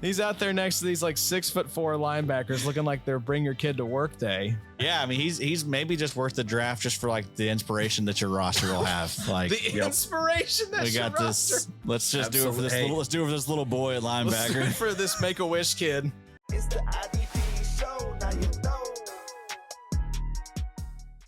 He's out there next to these like 6'4" linebackers looking like they're bring your kid to work day. Yeah, I mean he's maybe just worth the draft just for like the inspiration that your roster will have. Like the inspiration that we got your this. roster. Let's just do it for this little. Let's do it for this little boy at linebacker. Let's do it for this Make-A-Wish kid. It's the IDP show, now you know.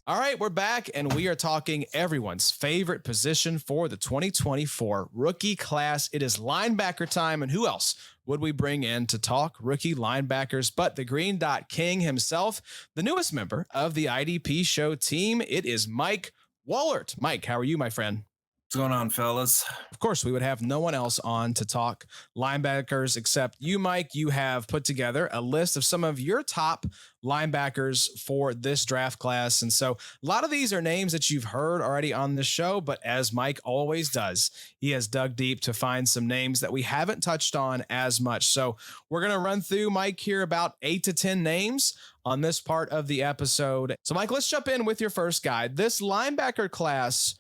All right, we're back, and we are talking everyone's favorite position for the 2024 rookie class. It is linebacker time, and who else would we bring in to talk rookie linebackers but the Green Dot King himself, the newest member of the IDP Show team? It is Mike Woellert. Mike, how are you, my friend? What's going on, fellas? Of course, we would have no one else on to talk linebackers except you, Mike. You have put together a list of some of your top linebackers for this draft class. And so a lot of these are names that you've heard already on the show, but as Mike always does, he has dug deep to find some names that we haven't touched on as much. So we're going to run through, Mike, here about 8 to 10 names on this part of the episode. So Mike, let's jump in with your first guy. This linebacker class,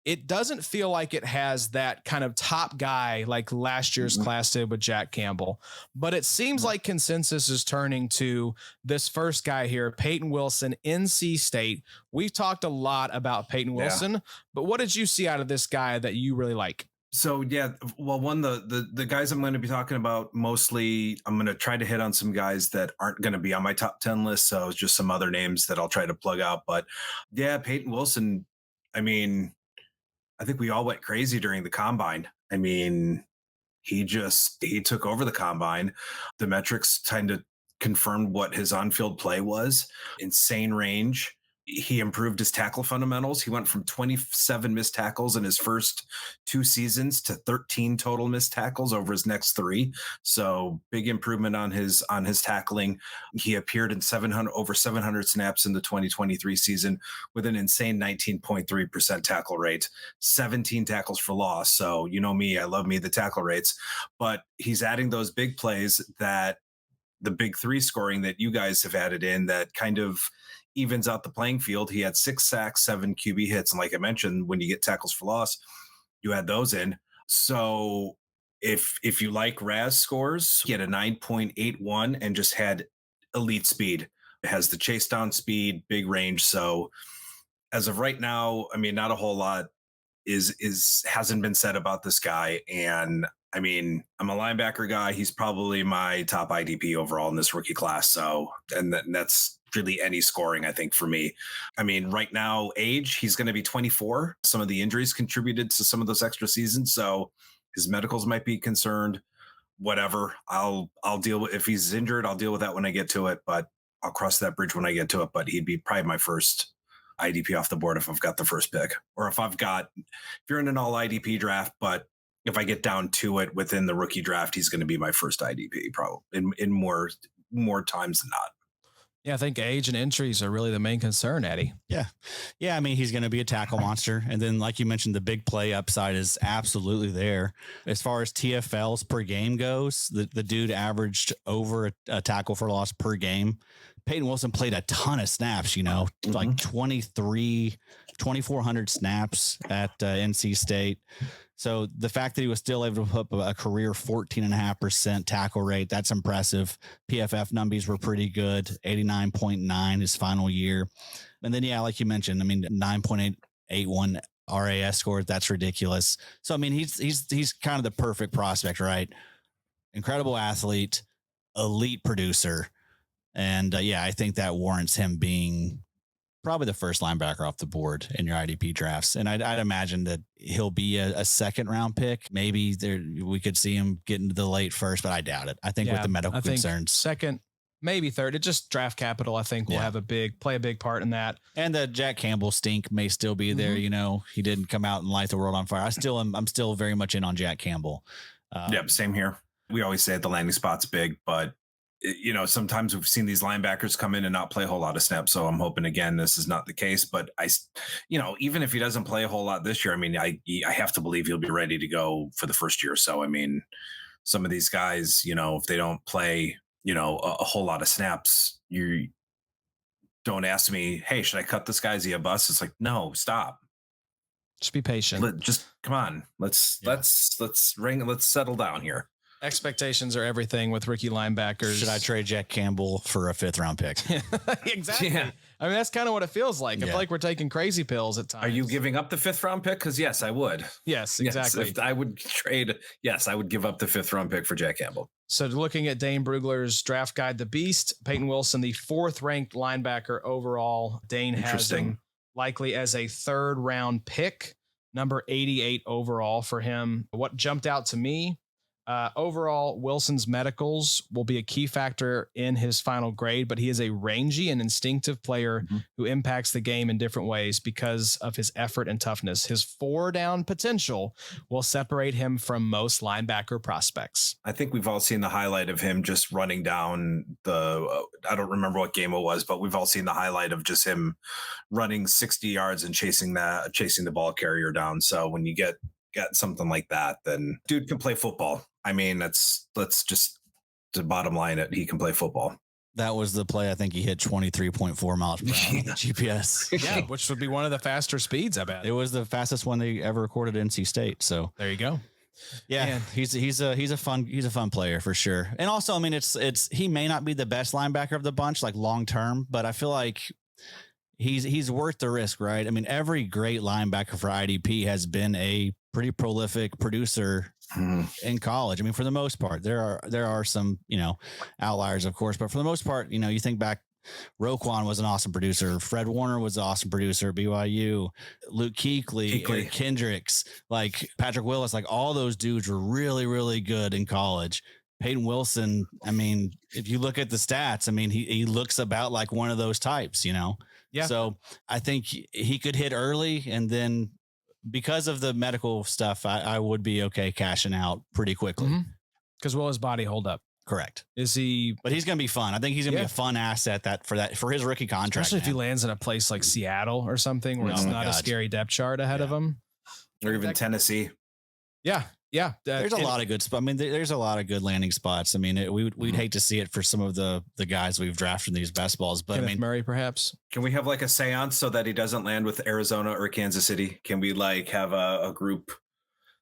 it doesn't feel like it has that kind of top guy like last year's class did with Jack Campbell, but it seems like consensus is turning to this first guy here, Payton Wilson, NC State. We've talked a lot about Payton Wilson, but what did you see out of this guy that you really like? So yeah, well, the guys I'm going to be talking about mostly, I'm going to try to hit on some guys that aren't going to be on my top 10 list. So it's just some other names that I'll try to plug out. But yeah, Payton Wilson, I mean, I think we all went crazy during the combine. I mean, he took over the combine. The metrics kind of confirmed what his on-field play was. Insane range. He improved his tackle fundamentals. He went from 27 missed tackles in his first 2 seasons to 13 total missed tackles over his next 3. So big improvement on his tackling. He appeared in over 700 snaps in the 2023 season with an insane 19.3% tackle rate, 17 tackles for loss. So you know me, I love me the tackle rates, but he's adding those big plays that the big 3 scoring that you guys have added in that kind of evens out the playing field. He had 6 sacks, 7 QB hits. And like I mentioned, when you get tackles for loss, you add those in. So if you like Raz scores, he had a 9.81 and just had elite speed. It has the chase down speed, big range. So as of right now, I mean, not a whole lot hasn't been said about this guy. And I mean, I'm a linebacker guy. He's probably my top IDP overall in this rookie class. So, and that's really any scoring, I think, for me. I mean, right now, age, he's going to be 24. Some of the injuries contributed to some of those extra seasons. So his medicals might be concerned. Whatever. I'll deal with, if he's injured, I'll deal with that when I get to it, but I'll cross that bridge when I get to it. But he'd be probably my first IDP off the board if I've got the first pick, or if you're in an all IDP draft, but if I get down to it within the rookie draft, he's going to be my first IDP probably in more times than not. Yeah, I think age and injuries are really the main concern, Eddie. Yeah. I mean, he's going to be a tackle monster. And then, like you mentioned, the big play upside is absolutely there. As far as TFLs per game goes, the dude averaged over a tackle for loss per game. Payton Wilson played a ton of snaps, like 2,400 snaps at NC State. So the fact that he was still able to put up a career 14.5% tackle rate, that's impressive. PFF numbers were pretty good, 89.9 his final year. And then, yeah, like you mentioned, I mean, 9.881 RAS score, that's ridiculous. So, I mean, he's kind of the perfect prospect, right? Incredible athlete, elite producer. And yeah, I think that warrants him being probably the first linebacker off the board in your IDP drafts. And I'd imagine that he'll be a second round pick. Maybe we could see him get into the late first, but I doubt it. I think with the medical concerns, second, maybe third. It just draft capital, I think, will play a big part in that. And the Jack Campbell stink may still be there. He didn't come out and light the world on fire. I'm still very much in on Jack Campbell. Yep. Same here. We always say the landing spot's big, but sometimes we've seen these linebackers come in and not play a whole lot of snaps. So I'm hoping again, this is not the case, but even if he doesn't play a whole lot this year, I mean, I have to believe he'll be ready to go for the first year. So, I mean, some of these guys, if they don't play, a whole lot of snaps, you don't ask me, hey, should I cut this guy? Is he a bust? It's like, no, stop. Just be patient. Just come on. Let's settle down here. Expectations are everything with rookie linebackers. Should I trade Jack Campbell for a 5th round pick? Exactly. Yeah. I mean, that's kind of what it feels like. I feel like we're taking crazy pills at times. Are you giving up the 5th round pick? Because yes, I would. Yes, Yes, exactly. if I would trade. Yes, I would give up the 5th round pick for Jack Campbell. So looking at Dane Brugler's draft guide, The Beast, Payton Wilson, the 4th ranked linebacker overall. Dane has him likely as a 3rd round pick, number 88 overall for him. What jumped out to me, overall, Wilson's medicals will be a key factor in his final grade, but he is a rangy and instinctive player who impacts the game in different ways because of his effort and toughness. His 4-down potential will separate him from most linebacker prospects. I think we've all seen the highlight of him just running down I don't remember what game it was, but we've all seen the highlight of just him running 60 yards and chasing the ball carrier down. So when you get something like that, then dude can play football. I mean, let's just the bottom line it. He can play football. That was the play. I think he hit 23.4 miles per hour on the GPS. Yeah, which would be one of the faster speeds, I bet. It was the fastest one they ever recorded at NC State. So there you go. Yeah, Man. he's a fun player for sure. And also, I mean, it's he may not be the best linebacker of the bunch, like long term, but I feel like he's worth the risk, right? I mean, every great linebacker for IDP has been a pretty prolific producer in college. I mean, for the most part, there are some, outliers, of course, but for the most part, you think back, Roquan was an awesome producer. Fred Warner was an awesome producer. BYU, Luke Kuechly, Eric Kendricks, like Patrick Willis, like all those dudes were really, really good in college. Payton Wilson, I mean, if you look at the stats, I mean, he looks about like one of those types, Yeah. So I think he could hit early, and then because of the medical stuff, I would be okay cashing out pretty quickly. Because will his body hold up? Correct. Is he? But he's going to be fun. I think he's going to be a fun asset for his rookie contract. Especially if he lands in a place like Seattle or something where it's not a scary depth chart ahead of him. Or even Tennessee. Yeah. Yeah. There's a lot of good spots. I mean, there's a lot of good landing spots. I mean, we'd hate to see it for some of the guys we've drafted in these best balls, but Kenneth I mean, Murray, perhaps. Can we have like a seance so that he doesn't land with Arizona or Kansas City? Can we like have a group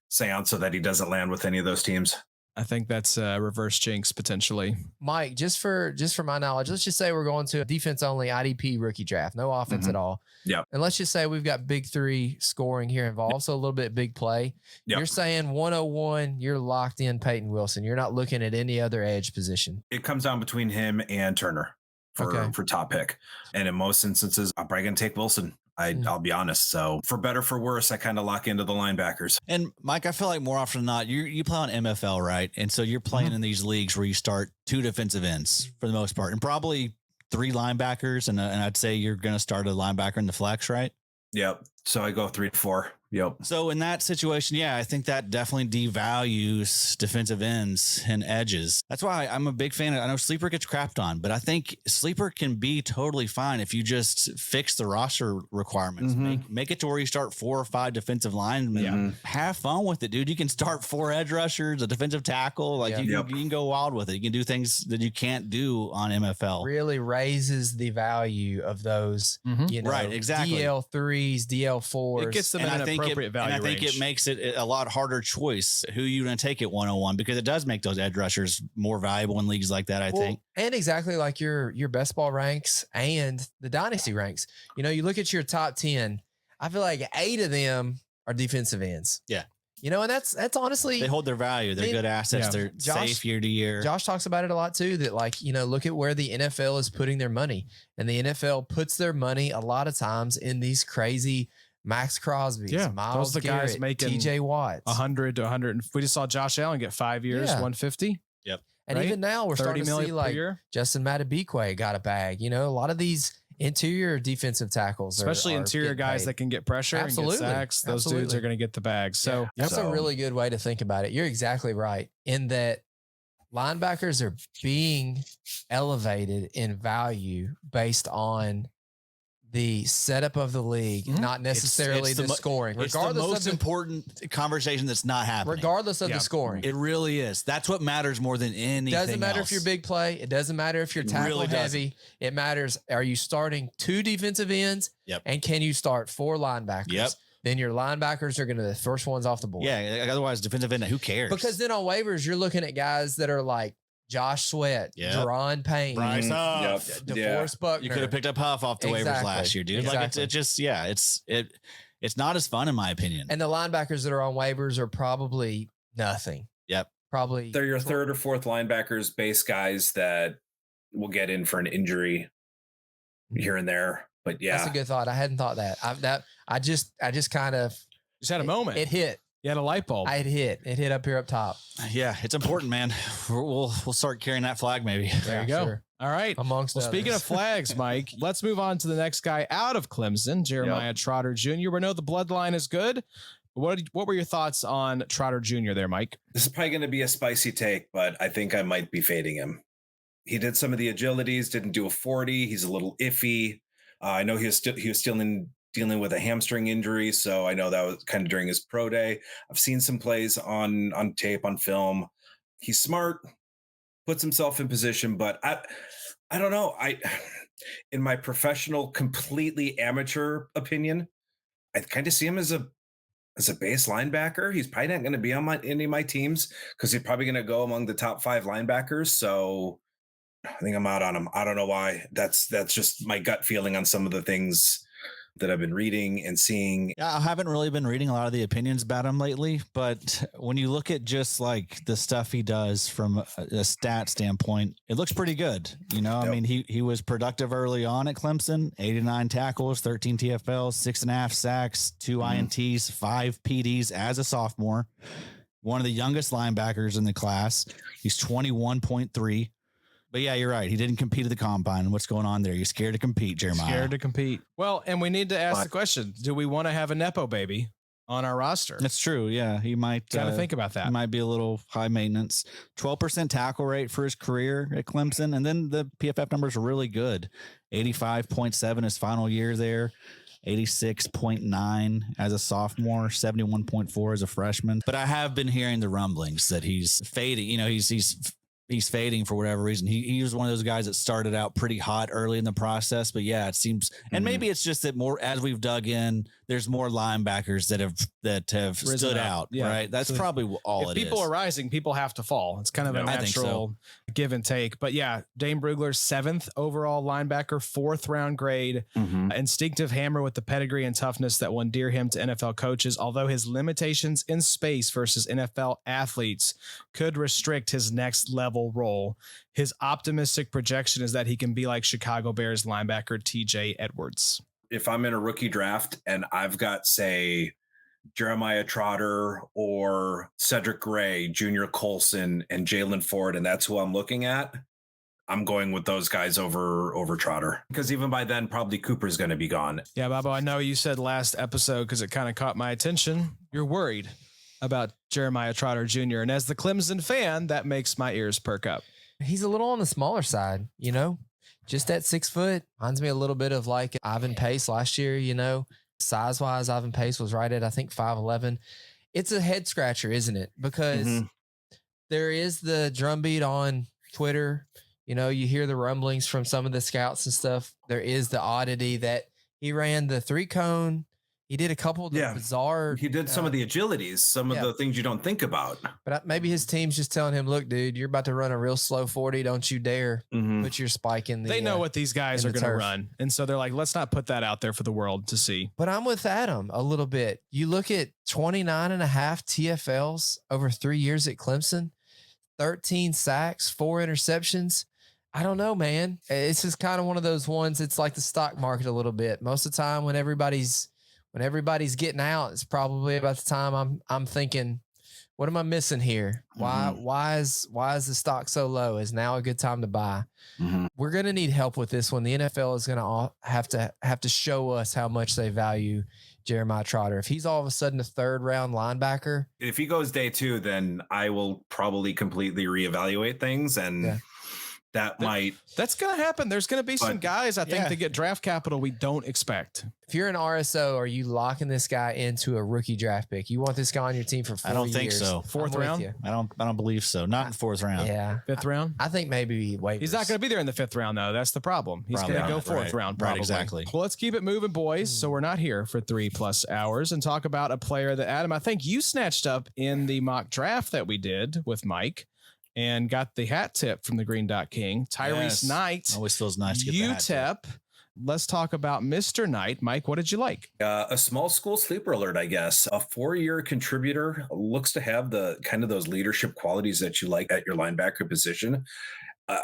seance so that he doesn't land with any of those teams? I think that's a reverse jinx potentially. Mike, just for my knowledge, let's just say we're going to a defense only IDP rookie draft, no offense at all. Yeah. And let's just say we've got big 3 scoring here involved, so a little bit big play. Yep. You're saying 101, you're locked in Payton Wilson. You're not looking at any other edge position. It comes down between him and Turner for top pick. And in most instances, I'm probably going to take Wilson. I'll be honest. So for better, for worse, I kind of lock into the linebackers. and Mike, I feel like more often than not, you play on MFL, right? And so you're playing in these leagues where you start 2 defensive ends for the most part, and probably 3 linebackers. And I'd say you're going to start a linebacker in the flex, right? Yep. So I go 3 to 4. Yep. So in that situation, yeah, I think that definitely devalues defensive ends and edges. That's why I'm a big fan of, I know Sleeper gets crapped on, but I think Sleeper can be totally fine if you just fix the roster requirements. Make it to where you start 4 or 5 defensive linemen. Have fun with it, dude. You can start 4 edge rushers, a defensive tackle. Like you can go wild with it. You can do things that you can't do on MFL. Really raises the value of those, Right, exactly. DL3s, DL4s. It gets them in an appropriate value And I think range. it makes it a lot harder choice who you're going to take at 101, because it does make those edge rushers more valuable in leagues like that, I think. And exactly like your best ball ranks and the dynasty ranks. You look at your top 10, I feel like 8 of them are defensive ends. Yeah. And that's honestly, They hold their value. They're good assets. Yeah. They're Josh- safe year to year. Josh talks about it a lot too, that look at where the NFL is putting their money, and the NFL puts their money a lot of times in these crazy Max Crosby's, Miles those are the guys Garrett, making TJ Watts, 100 to 100. We just saw Josh Allen get 5 years, Yeah. 150. and right? even now we're 30 starting to million see per like year. Justin Madubuike got a bag. A lot of these interior defensive tackles, Especially are interior getting guys paid. that can get pressure Absolutely. and get sacks. Those dudes Absolutely. are going to get the bag. So That's a really good way to think about it. You're exactly right in that linebackers are being elevated in value based on the setup of the league, not necessarily It's the the mo- scoring. It's the Regardless most of the important conversation that's not happening. regardless of Yeah. the scoring. It really is. That's what matters more than anything. It doesn't matter else. if you're big play. It doesn't matter if you're tackle really doesn't. heavy. It matters. Are you starting 2 defensive ends? Yep. And can you start 4 linebackers? Yep. then your linebackers are going to be the first ones off the board. Yeah. Otherwise, defensive end, who cares? Because then on waivers, you're looking at guys that are like Josh Sweat, Deron Payne, Bryce Huff, DeForest Buckner. You could have picked up Huff off the waivers last year, dude. Exactly. Like it's not as fun in my opinion. And the linebackers that are on waivers are probably nothing. Yep. Probably They're your third or fourth linebackers, base guys that will get in for an injury here and there. But yeah, that's a good thought. I hadn't thought that. I just kind of had a moment. It hit. You had a light bulb. It hit up here up top. Yeah, it's important, man. We'll start carrying that flag maybe. There you go. Sure. All right. Amongst speaking of flags, Mike, let's move on to the next guy out of Clemson, Jeremiah Trotter Jr. We know the bloodline is good. What were your thoughts on Trotter Jr. there, Mike? This is probably going to be a spicy take, but I think I might be fading him. He did some of the agilities, didn't do a 40. He's a little iffy. I know he was still dealing with a hamstring injury, so I know that was kind of during his pro day. I've seen some plays on tape, on film. He's smart, puts himself in position, but I don't know. In my professional, completely amateur opinion, I kind of see him as a base linebacker. He's probably not going to be on any of my teams because he's probably going to go among the top 5 linebackers. So I think I'm out on him. I don't know why. That's just my gut feeling on some of the things that I've been reading and seeing. Yeah, I haven't really been reading a lot of the opinions about him lately, but when you look at just like the stuff he does from a stat standpoint, it looks pretty good. You know, I mean, he was productive early on at Clemson, 89 tackles, 13 TFLs, 6.5 sacks, 2 INTs, 5 PDs as a sophomore, one of the youngest linebackers in the class. He's 21.3. But yeah, you're right. He didn't compete at the combine. What's going on there? You're scared to compete, Jeremiah. Scared to compete. Well, and we need to ask the question: do we want to have a nepo baby on our roster? That's true. Yeah, he might. Got to think about that. He might be a little high maintenance. 12% tackle rate for his career at Clemson, and then the PFF numbers are really good. 85.7 his final year there. 86.9 as a sophomore, 71.4 as a freshman. But I have been hearing the rumblings that he's fading. You know, he's fading for whatever reason. He was one of those guys that started out pretty hot early in the process, but yeah, it seems, and maybe it's just that more as we've dug in, there's more linebackers that have stood out, right? That's so probably all it is. If people are rising, people have to fall. It's kind of a natural give and take. But yeah, Dane Brugler's 7th overall linebacker, 4th round grade, instinctive hammer with the pedigree and toughness that will endear him to NFL coaches. Although his limitations in space versus NFL athletes could restrict his next level role, his optimistic projection is that he can be like Chicago Bears linebacker TJ Edwards. If I'm in a rookie draft and I've got, say, Jeremiah Trotter or Cedric Gray, Junior Colson, and Jaylan Ford, and that's who I'm looking at, I'm going with those guys over Trotter. Because even by then, probably Cooper's going to be gone. Yeah, Bobo, I know you said last episode, because it kind of caught my attention, you're worried about Jeremiah Trotter Jr. And as the Clemson fan, that makes my ears perk up. He's a little on the smaller side, you know? Just at 6 foot, reminds me a little bit of like Ivan Pace last year, you know, size wise, Ivan Pace was right at, I think 5'11". It's a head scratcher, isn't it? Because there is the drumbeat on Twitter. You know, you hear the rumblings from some of the scouts and stuff. There is the oddity that he ran the 3-cone. He did a couple of the bizarre. He did some of the agilities, some of the things you don't think about. But maybe his team's just telling him, look, dude, you're about to run a real slow 40. Don't you dare put your spike in the. They know what these guys are going to run. And so they're like, let's not put that out there for the world to see. But I'm with Adam a little bit. You look at 29.5 TFLs over 3 years at Clemson, 13 sacks, 4 interceptions. I don't know, man. It's just kind of one of those ones. It's like the stock market a little bit. Most of the time when everybody's getting out, it's probably about the time I'm thinking, what am I missing here? Why is the stock so low? Is now a good time to buy? We're going to need help with this one. The NFL is going to have to show us how much they value Jeremiah Trotter. If he's all of a sudden a 3rd round linebacker, if he goes day 2, then I will probably completely reevaluate things and that might. That's going to happen. There's going to be some guys, I think, that get draft capital we don't expect. If you're an RSO, are you locking this guy into a rookie draft pick? You want this guy on your team for 4 years? I don't think so. Fourth round? I don't believe so. Not in the fourth round. Yeah. Fifth round? I think maybe waivers. He's not going to be there in the fifth round, though. That's the problem. He's going to go fourth round, probably. Right, exactly. Well, let's keep it moving, boys. So we're not here for 3+ hours and talk about a player that, Adam, I think you snatched up in the mock draft that we did with Mike and got the hat tip from the Green Dot King, Tyrice Knight. Always feels nice to get the hat tip. UTEP. Let's talk about Mr. Knight. Mike, what did you like? A small school sleeper alert, I guess. A 4-year contributor, looks to have the kind of those leadership qualities that you like at your linebacker position.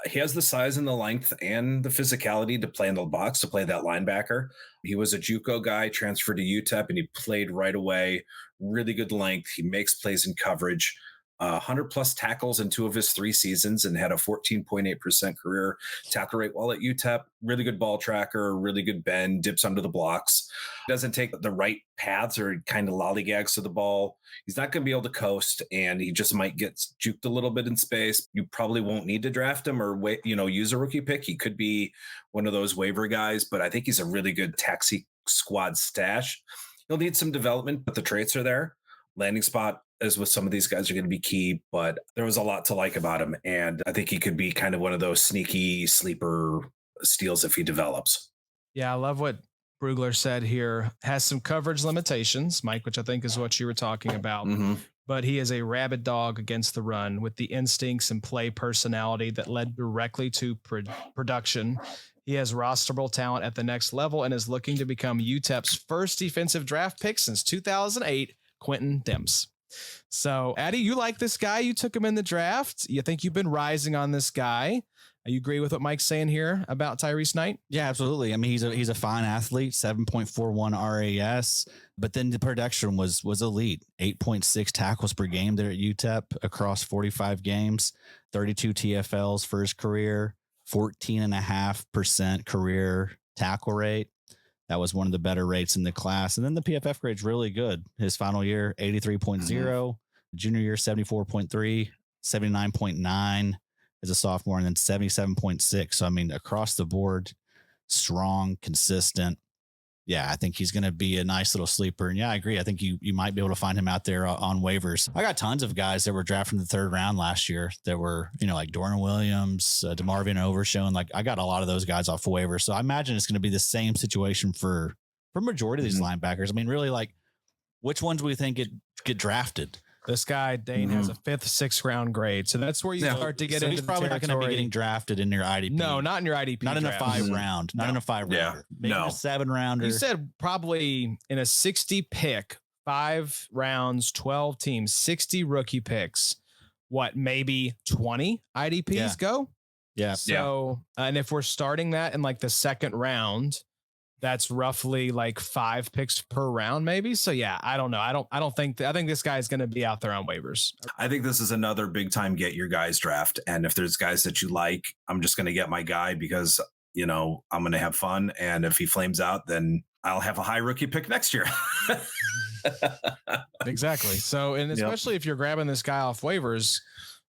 He has the size and the length and the physicality to play in the box, to play that linebacker. He was a JUCO guy, transferred to UTEP, and he played right away. Really good length. He makes plays in coverage. 100+ tackles in 2 of his 3 seasons and had a 14.8% career tackle rate while at UTEP. Really good ball tracker, really good bend, dips under the blocks. Doesn't take the right paths or kind of lollygags to the ball. He's not going to be able to coast, and he just might get juked a little bit in space. You probably won't need to draft him or use a rookie pick. He could be one of those waiver guys, but I think he's a really good taxi squad stash. He'll need some development, but the traits are there. Landing spot, as with some of these guys, are going to be key, but there was a lot to like about him. And I think he could be kind of one of those sneaky sleeper steals if he develops. Yeah, I love what Brugler said here. Has some coverage limitations, Mike, which I think is what you were talking about. Mm-hmm. But he is a rabid dog against the run with the instincts and play personality that led directly to production. He has rosterable talent at the next level and is looking to become UTEP's first defensive draft pick since 2008, Quentin Demps. So, Addy, you like this guy? You took him in the draft. You think you've been rising on this guy? You agree with what Mike's saying here about Tyrice Knight? Yeah, absolutely. I mean, he's a fine athlete, 7.41 RAS, but then the production was elite. 8.6 tackles per game there at UTEP across 45 games, 32 TFLs for his career, 14.5% career tackle rate. That was one of the better rates in the class. And then the PFF grade's really good. His final year, 83.0, junior year, 74.3, 79.9 as a sophomore, and then 77.6. So, I mean, across the board, strong, consistent. Yeah, I think he's going to be a nice little sleeper. And yeah, I agree. I think you might be able to find him out there on waivers. I got tons of guys that were drafted in the 3rd round last year that were, like Dorian Williams, DeMarvin Overshown. And I got a lot of those guys off waivers. So I imagine it's going to be the same situation for majority of these linebackers. I mean, really, which ones do we think get drafted? This guy, Dane, has a 5th, 6th round grade. So that's where you start to get into he's probably not going to be getting drafted in your IDP. No, not in your IDP. Not in a 5 round. Not in a 5 rounder. Maybe in a 7 rounder. You said probably in a 60 pick, 5 rounds, 12 teams, 60 rookie picks. What, maybe 20 IDPs go? Yeah. So, and if we're starting that in the 2nd round, that's roughly 5 picks per round, maybe. So yeah, I don't know. I think this guy is going to be out there on waivers. I think this is another big time get your guys draft. And if there's guys that you like, I'm just going to get my guy because, I'm going to have fun. And if he flames out, then I'll have a high rookie pick next year. Exactly. So, and especially if you're grabbing this guy off waivers,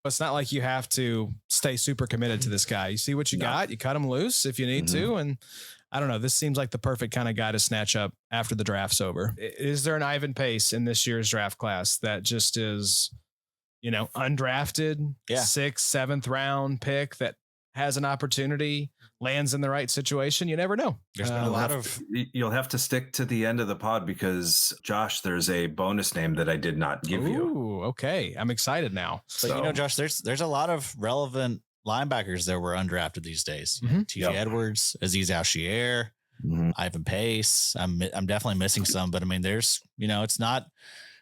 it's not like you have to stay super committed to this guy. You see what you got, you cut him loose if you need to. And I don't know. This seems like the perfect kind of guy to snatch up after the draft's over. Is there an Ivan Pace in this year's draft class that just is, undrafted, 6th, 7th round pick that has an opportunity, lands in the right situation? You never know. There's been a lot of. You'll have to stick to the end of the pod because, Josh, there's a bonus name that I did not give you. Ooh, okay. I'm excited now. But Josh, there's a lot of relevant linebackers that were undrafted these days. TJ Edwards, Aziz Al-Shaair, Ivan Pace. I'm definitely missing some, but I mean, there's, it's not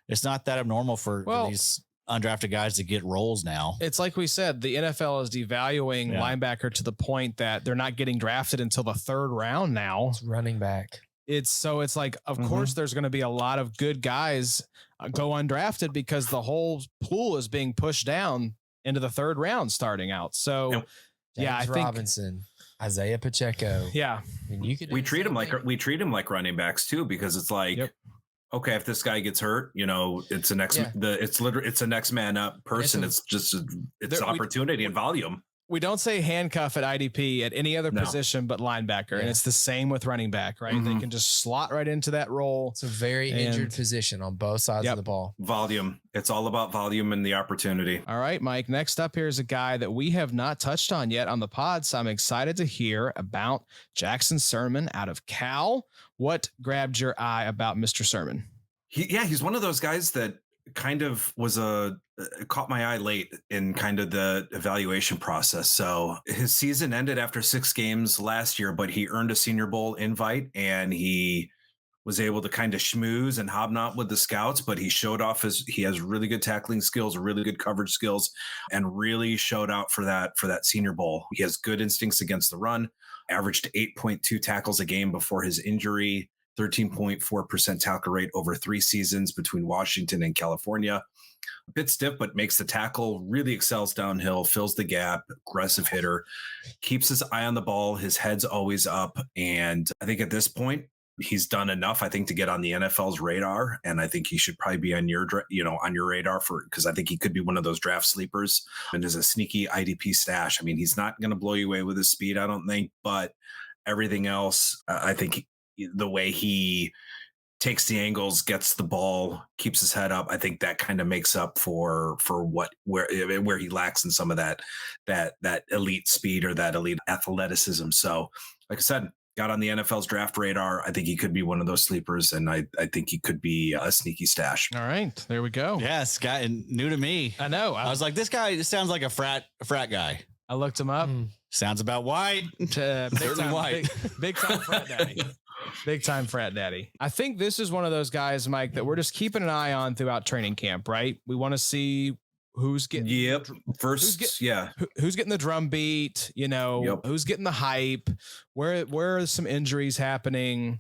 that abnormal for these undrafted guys to get roles now. It's like we said, the NFL is devaluing linebacker to the point that they're not getting drafted until the 3rd round now. It's running back. Of course, there's going to be a lot of good guys go undrafted because the whole pool is being pushed down into the 3rd round starting out. So I think Robinson, Isaiah Pacheco. Yeah. I mean, we treat him like running backs too, because it's okay, if this guy gets hurt, it's a next man up person. It's just it's opportunity and volume. We don't say handcuff at IDP at any other position but linebacker. Yeah. And it's the same with running back, right? They can just slot right into that role. It's a very injured position on both sides of the ball. Volume. It's all about volume and the opportunity. All right, Mike. Next up here is a guy that we have not touched on yet on the pod. So I'm excited to hear about Jackson Sirmon out of Cal. What grabbed your eye about Mr. Sirmon? He's one of those guys that kind of was caught my eye late in kind of the evaluation process. So his season ended after 6 games last year, but he earned a Senior Bowl invite and he was able to kind of schmooze and hobnob with the scouts, but he showed off he has really good tackling skills, really good coverage skills, and really showed out for that Senior Bowl. He has good instincts against the run, averaged 8.2 tackles a game before his injury, 13.4% tackle rate over 3 seasons between Washington and California. A bit stiff, but makes the tackle, really excels downhill, fills the gap, aggressive hitter, keeps his eye on the ball. His head's always up. And I think at this point, he's done enough, I think, to get on the NFL's radar. And I think he should probably be on your radar because I think he could be one of those draft sleepers and is a sneaky IDP stash. I mean, he's not going to blow you away with his speed, I don't think, but everything else, I think the way he takes the angles, gets the ball, keeps his head up, I think that kind of makes up for where he lacks in some of that elite speed or that elite athleticism. So, like I said, got on the NFL's draft radar. I think he could be one of those sleepers, and I think he could be a sneaky stash. All right, there we go. Yes, guy new to me. I know. I was like, this guy sounds like a frat guy. I looked him up. Sounds about white. Big time white. Big time frat daddy. Big time frat daddy. I think this is one of those guys, Mike, that we're just keeping an eye on throughout training camp, right? We want to see who's getting who's getting the drum beat, who's getting the hype, where are some injuries happening,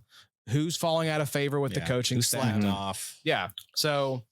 who's falling out of favor with the coaching staff. Slacked off. Yeah. So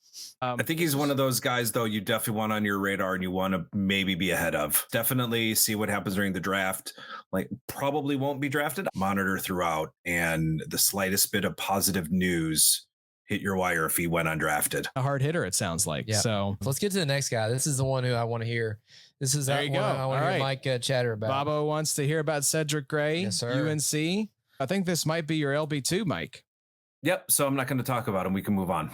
I think he's one of those guys, though, you definitely want on your radar and you want to maybe be ahead of. Definitely see what happens during the draft. Like, probably won't be drafted. Monitor throughout, and the slightest bit of positive news hit your wire if he went undrafted. A hard hitter, it sounds like. Yeah. So let's get to the next guy. This is the one who I want to hear. This is there you go. I want to hear Mike chatter about. Babo wants to hear about Cedric Gray, yes, sir. UNC. I think this might be your LB2, Mike. Yep. So I'm not going to talk about him. We can move on.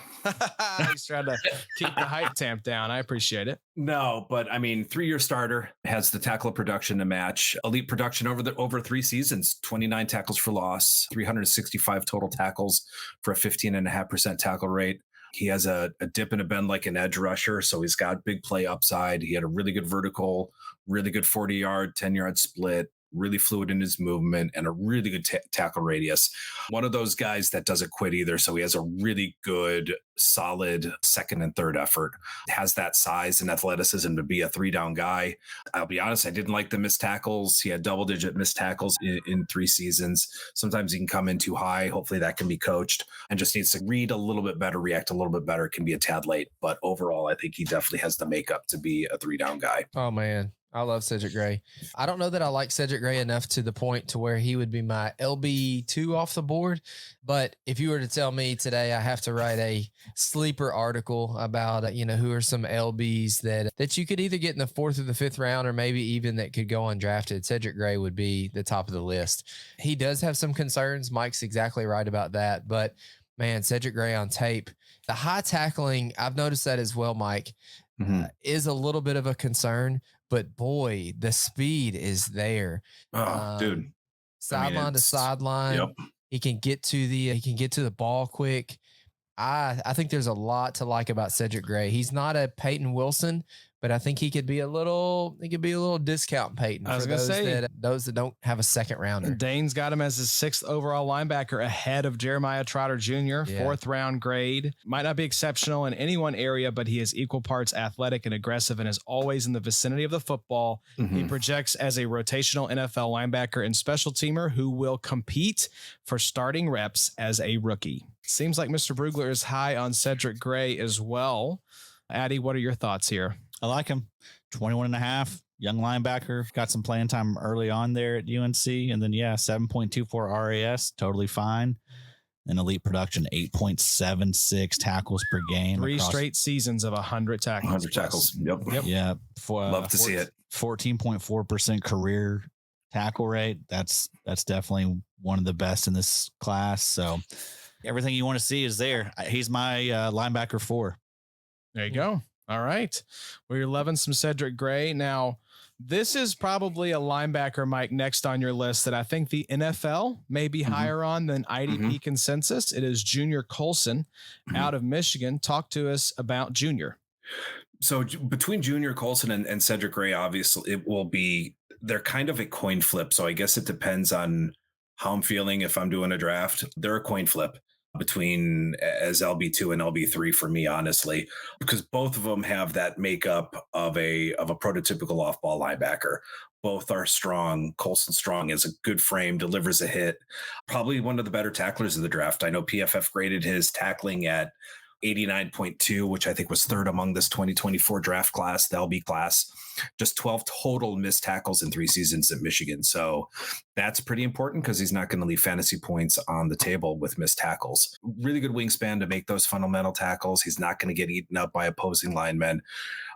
He's trying to keep the hype tamp down. I appreciate it. No, but I mean, 3-year starter, has the tackle production to match. Elite production over 3 seasons, 29 tackles for loss, 365 total tackles for a 15.5% tackle rate. He has a dip and a bend like an edge rusher, so he's got big play upside. He had a really good vertical, really good 40-yard, 10-yard split, really fluid in his movement, and a really good tackle radius. One of those guys that doesn't quit either. So he has a really good, solid second and third effort. Has that size and athleticism to be a 3-down guy. I'll be honest, I didn't like the missed tackles. He had double-digit missed tackles in 3 seasons. Sometimes he can come in too high. Hopefully that can be coached, and just needs to read a little bit better, react a little bit better. It can be a tad late, but overall, I think he definitely has the makeup to be a 3-down guy. Oh, man. I love Cedric Gray. I don't know that I like Cedric Gray enough to the point to where he would be my LB2 off the board. But if you were to tell me today, I have to write a sleeper article about, who are some LBs that you could either get in the 4th or the 5th round, or maybe even that could go undrafted, Cedric Gray would be the top of the list. He does have some concerns. Mike's exactly right about that. But man, Cedric Gray on tape, the high tackling, I've noticed that as well, Mike, is a little bit of a concern. But boy, the speed is there. Oh, dude. Sideline to sideline. Yep. He can get to the ball quick. I think there's a lot to like about Cedric Gray. He's not a Payton Wilson, but I think he could be a little discount Payton for those that don't have a second rounder. Dane's got him as his 6th overall linebacker, ahead of Jeremiah Trotter Jr., 4th round grade. Might not be exceptional in any one area, but he is equal parts athletic and aggressive and is always in the vicinity of the football. He projects as a rotational NFL linebacker and special teamer who will compete for starting reps as a rookie. Seems like Mr. Brugler is high on Cedric Gray as well. Addy, what are your thoughts here? I like him. 21.5, young linebacker, got some playing time early on there at UNC. And then, 7.24 RAS, totally fine. And elite production, 8.76 tackles per game. 3 straight seasons of 100 tackles. 100 tackles. Yep. Yeah. Love to see it. 14.4% career tackle rate. That's definitely one of the best in this class. So everything you want to see is there. He's my linebacker 4. There you go. All right. We're loving some Cedric Gray. Now, this is probably a linebacker, Mike, next on your list that I think the NFL may be higher on than IDP consensus. It is Junior Colson out of Michigan. Talk to us about Junior. So between Junior Colson and Cedric Gray, obviously it will be, they're kind of a coin flip. So I guess it depends on how I'm feeling if I'm doing a draft. They're a coin flip between as LB2 and LB3 for me, honestly, because both of them have that makeup of a prototypical off-ball linebacker. Both are strong. Colson strong, has a good frame, delivers a hit. Probably one of the better tacklers of the draft. I know PFF graded his tackling at 89.2, which I think was third among this 2024 draft class, the LB class. Just 12 total missed tackles in 3 seasons at Michigan. So that's pretty important because he's not going to leave fantasy points on the table with missed tackles. Really good wingspan to make those fundamental tackles. He's not going to get eaten up by opposing linemen.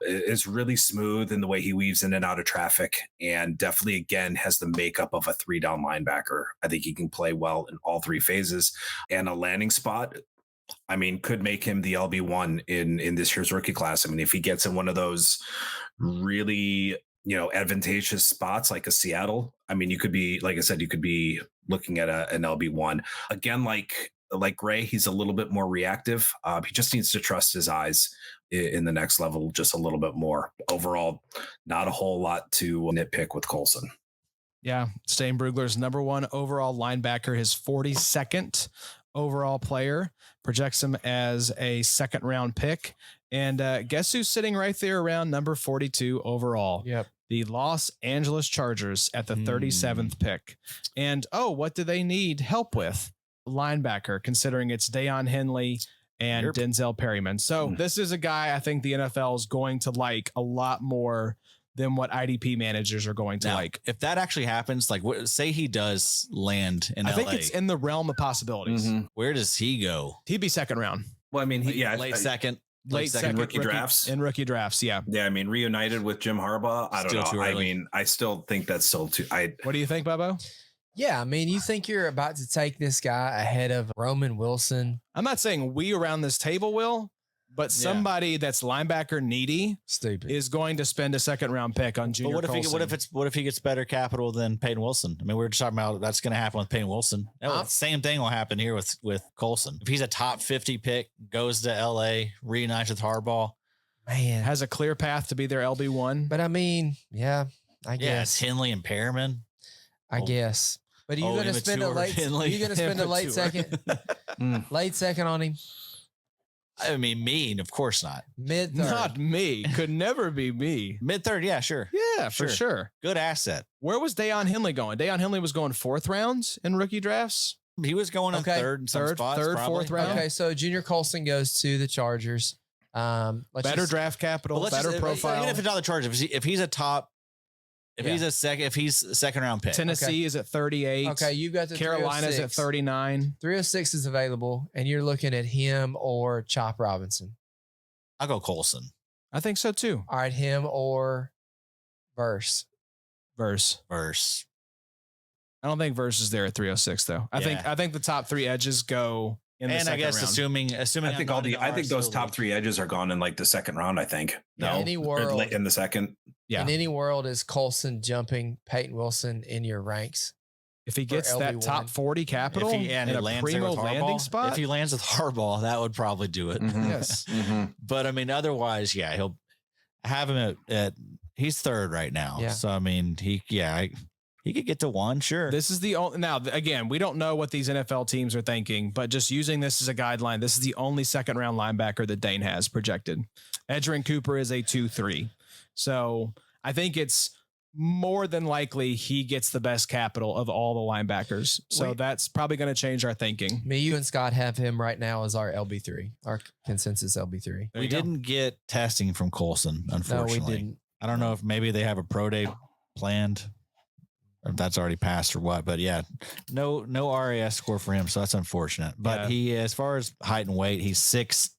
It's really smooth in the way he weaves in and out of traffic, and definitely, again, has the makeup of a 3-down linebacker. I think he can play well in all 3 phases, and a landing spot, I mean, could make him the LB1 in this year's rookie class. I mean, if he gets in one of those really, advantageous spots like a Seattle, I mean, you could be, like I said, you could be looking at an LB1. Again, like Gray, he's a little bit more reactive. He just needs to trust his eyes in the next level just a little bit more. Overall, not a whole lot to nitpick with Colson. Yeah, Steinbrugler's number 1 overall linebacker, his 42nd overall player, projects him as a 2nd round pick. And guess who's sitting right there around number 42 overall? Yep. The Los Angeles Chargers at the 37th pick. And what do they need help with? Linebacker, considering it's Deion Henley and Denzel Perryman. So this is a guy I think the NFL is going to like a lot more than what IDP managers are going to like. If that actually happens, like say he does land in LA. I think it's in the realm of possibilities. Where does he go? He'd be 2nd round. Well, I mean, late second rookie drafts. In rookie drafts, yeah. Yeah, I mean, reunited with Jim Harbaugh. I don't Still too know. I early. mean, I still think that's still too. What do you think, Bubbo? Yeah, I mean, you think you're about to take this guy ahead of Roman Wilson? I'm not saying we around this table will, but somebody that's linebacker needy is going to spend a 2nd round pick on Junior Colson. What if he gets better capital than Payton Wilson? I mean, we were just talking about that's going to happen with Payton Wilson. Same thing will happen here with Colson. If he's a top 50 pick, goes to LA, reunites with Harbaugh, man, has a clear path to be their LB1. But I mean, I guess it's Henley and Perriman. I guess. But you're going to spend a late second, late second on him. I mean, of course not. Mid-third. Not me. Could never be me. Mid-third, yeah, sure. Yeah, for sure. Good asset. Where was Deion Henley going? Deion Henley was going 4th rounds in rookie drafts. He was going on 3rd in some spots. 3rd, 4th round. Okay, so Junior Colson goes to the Chargers. Better draft capital, better profile. Even if it's not the Chargers, if he's a top, if he's a 2nd round pick. Tennessee is at 38. Okay, you've got the Carolina's at 39. 306 is available, and you're looking at him or Chop Robinson. I'll go Colson. I think so too. All right, him or Verse. I don't think Verse is there at 306 though. I think the top 3 edges go in the 2nd round. I guess assuming I think those top 3 edges are gone in like the 2nd round. I think any world in the 2nd. Yeah. In any world, is Colson jumping Payton Wilson in your ranks? If he gets that top 40 capital and a primo landing spot, if he lands with Harbaugh, that would probably do it. Yes. But I mean, otherwise, he'll have him at he's 3rd right now. Yeah. So I mean, he could get to 1, sure. This is the only, now again, we don't know what these NFL teams are thinking, but just using this as a guideline, this is the only 2nd round linebacker that Dane has projected. Edgerrin Cooper is a 2-3. So I think it's more than likely he gets the best capital of all the linebackers. So that's probably going to change our thinking. Me, you, and Scott have him right now as our LB3, our consensus LB3. We didn't get testing from Colson, unfortunately. No, we didn't. I don't know if maybe they have a pro day planned, or if that's already passed or what. But yeah, no RAS score for him, so that's unfortunate. But he, as far as height and weight, he's 6'2",